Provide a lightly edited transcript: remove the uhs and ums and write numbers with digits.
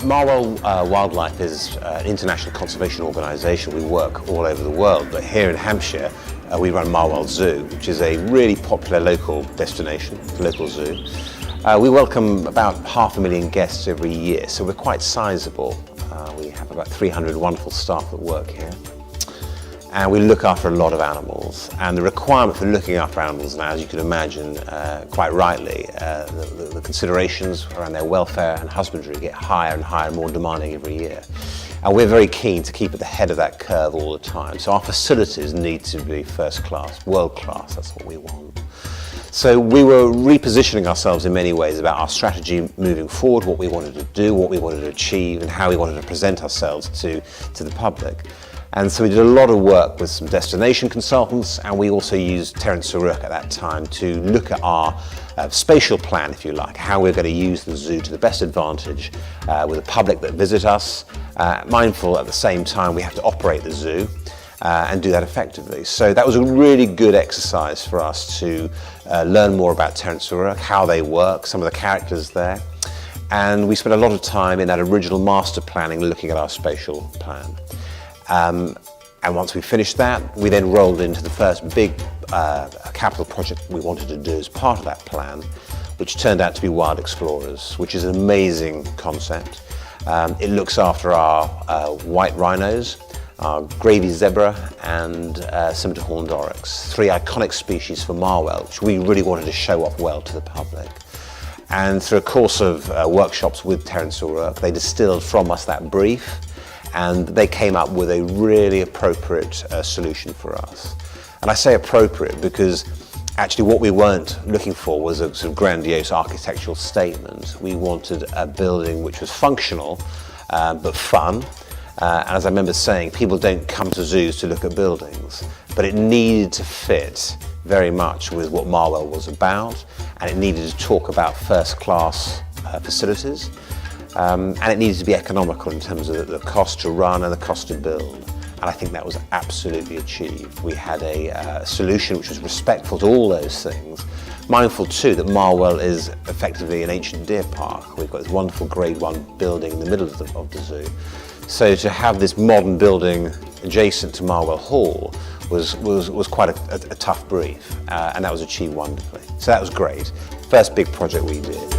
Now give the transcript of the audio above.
Marwell Wildlife is an international conservation organisation. We work all over the world, but here in Hampshire we run Marwell Zoo, which is a really popular local destination, local zoo. We welcome about 500,000 guests every year, so we're quite sizable. We have about 300 wonderful staff that work here. And we look after a lot of animals, and the requirement for looking after animals now, as you can imagine, quite rightly, the considerations around their welfare and husbandry get higher and higher and more demanding every year. And we're very keen to keep at the head of that curve all the time. So our facilities need to be first class, world class, that's what we want. So we were repositioning ourselves in many ways about our strategy moving forward, what we wanted to do, what we wanted to achieve, and how we wanted to present ourselves to the public. And so we did a lot of work with some destination consultants, and we also used tor&co at that time to look at our spatial plan, if you like, how we're going to use the zoo to the best advantage with the public that visit us, mindful at the same time we have to operate the zoo and do that effectively. So that was a really good exercise for us to learn more about tor&co, how they work, some of the characters there. And we spent a lot of time in that original master planning looking at our spatial plan. And once we finished that, we then rolled into the first big capital project we wanted to do as part of that plan, which turned out to be Wild Explorers, which is an amazing concept. It looks after our white rhinos, our gravy zebra, and scimitar horned oryx, 3 iconic species for Marwell, which we really wanted to show off well to the public. And through a course of workshops with tor&co, they distilled from us that brief, and they came up with a really appropriate solution for us. And I say appropriate because actually what we weren't looking for was a sort of grandiose architectural statement. We wanted a building which was functional but fun. And as I remember saying, people don't come to zoos to look at buildings, but it needed to fit very much with what Marwell was about, and it needed to talk about first-class facilities. And it needed to be economical in terms of the cost to run and the cost to build. And I think that was absolutely achieved. We had a solution which was respectful to all those things. Mindful too that Marwell is effectively an ancient deer park. We've got this wonderful Grade 1 building in the middle of the zoo. So to have this modern building adjacent to Marwell Hall was quite a tough brief, and that was achieved wonderfully. So that was great. First big project we did.